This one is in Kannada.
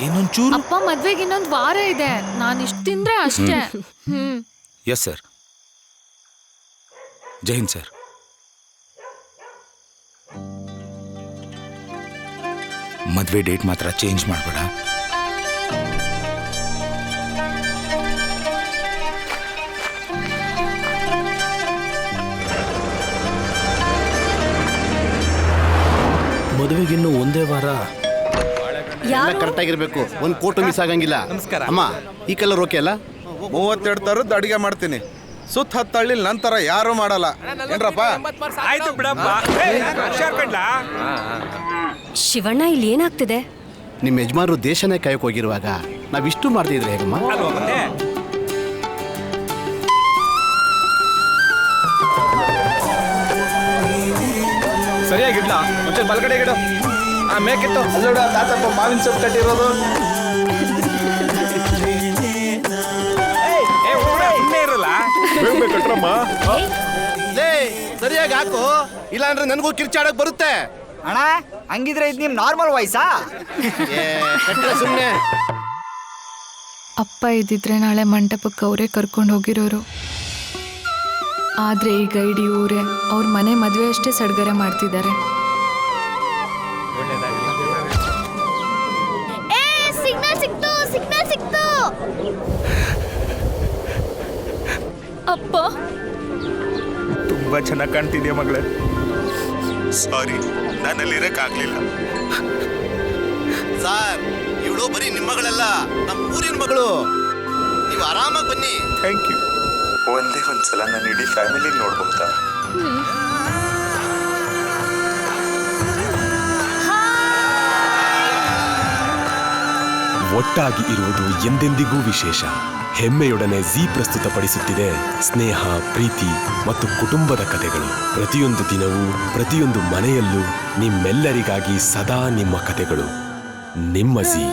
ಇನ್ನೊಂಚೂರು. ಅಪ್ಪ ಮದ್ವೆಗೆ ಇನ್ನೊಂದು ವಾರ ಇದೆ, ನಾನು ಇಷ್ಟು ತಿಂದ್ರೆ ಅಷ್ಟೇ. Yes sir. ಜೈ ಹಿಂದ್ ಸರ್. ಮದ್ವೆ ಡೇಟ್ ಮಾತ್ರ ಚೇಂಜ್ ಮಾಡಬೇಡ. ಮದುವೆಗಿನ್ನು ಒಂದೇ ವಾರ. ಕರೆಕ್ಟ್ ಆಗಿರ್ಬೇಕು, ಒಂದು ಕೋಟು ಮಿಸ್ ಆಗಂಗಿಲ್ಲ. ನಮಸ್ಕಾರ ಅಮ್ಮ, ಈ ಕಲರ್ ಓಕೆ ಅಲ್ಲ? 32 ಥರದ್ದು ಅಡಿಗೆ ಮಾಡ್ತೀನಿ. ಸುತ್ತ ಹತ್ತಳ್ಳಿ ನಂತರ ಯಾರು ಮಾಡಲ್ಲ. ಏನ್ರಪ್ಪ? ಆಯ್ತು ಬಿಡಪ್ಪ. ಶಿವಣ್ಣ, ಇಲ್ಲಿ ಏನಾಗ್ತಿದೆ? ನಿಮ್ಮ ಯಜಮಾನರು ದೇಶನೇ ಕಾಯಕ್ಕೆ ಹೋಗಿರುವಾಗ ನಾವಿಷ್ಟು ಮಾಡ್ತಿದ್ರೆ ಹೇಗಮ್ಮ? ಸರಿಯಾಗಿಡ್ಲ ಒಂಚೂರು ಬಲ್ಗಡೆ ಗಿಡ. ಮೇಕಿತ್ತು ಅಲ್ಲೋಡ ತಾತಪ್ಪ ಮಾವಿನ ಸೊಪ್ಪು ಕಟ್ಟಿರೋದು. ಸರಿಯಾಗಿ ಹಾಕು, ಇಲ್ಲಾಂದ್ರೆ ನನಗೂ ಕಿರ್ಚಾಡಕ್ ಬರುತ್ತೆ. ಅಣ್ಣ, ಹಂಗಿದ್ರೆ ಇದು ನಿಮ್ ನಾರ್ಮಲ್ ವಾಯ್ಸಾ? ಸುಮ್ಮನೆ. ಅಪ್ಪ ಇದ್ದಿದ್ರೆ ನಾಳೆ ಮಂಟಪಕ್ಕೆ ಅವರೇ ಕರ್ಕೊಂಡು ಹೋಗಿರೋರು. ಆದ್ರೆ ಈಗ ಇಡೀ ಊರೇ ಅವ್ರ ಮನೆ ಮದುವೆ ಅಷ್ಟೇ ಸಡಗರ ಮಾಡ್ತಿದ್ದಾರೆ. ಅಪ್ಪ, ತುಂಬಾ ಚೆನ್ನಾಗಿ ಕಾಣ್ತಿದ್ಯಾ ಮಗಳೇ. ಸಾರಿ, ನಾನಲ್ಲಿರಕ್ಕಾಗ್ಲಿಲ್ಲ. ಸರ್, ಇವಳು ಬರೀ ನಿಮ್ಮ ಮಗಳಲ್ಲ, ನಮ್ಮ ಊರಿನ ಮಗಳು. ನೀವು ಆರಾಮಾಗಿ ಬನ್ನಿ. Thank you. ಒಂದೇ ಒಂದ್ಸಲ ನಾನು ಇಡೀ ಫ್ಯಾಮಿಲಿ ನೋಡ್ಬೋದಾ? ಒಟ್ಟಾಗಿ ಇರುವುದು ಎಂದೆಂದಿಗೂ ವಿಶೇಷ. ಹೆಮ್ಮೆಯೊಡನೆ ಜೀ ಪ್ರಸ್ತುತಪಡಿಸುತ್ತಿದೆ ಸ್ನೇಹ, ಪ್ರೀತಿ ಮತ್ತು ಕುಟುಂಬದ ಕಥೆಗಳು. ಪ್ರತಿಯೊಂದು ದಿನವೂ ಪ್ರತಿಯೊಂದು ಮನೆಯಲ್ಲೂ ನಿಮ್ಮೆಲ್ಲರಿಗಾಗಿ ಸದಾ ನಿಮ್ಮ ಕಥೆಗಳು. ನಿಮ್ಮ ಜೀ.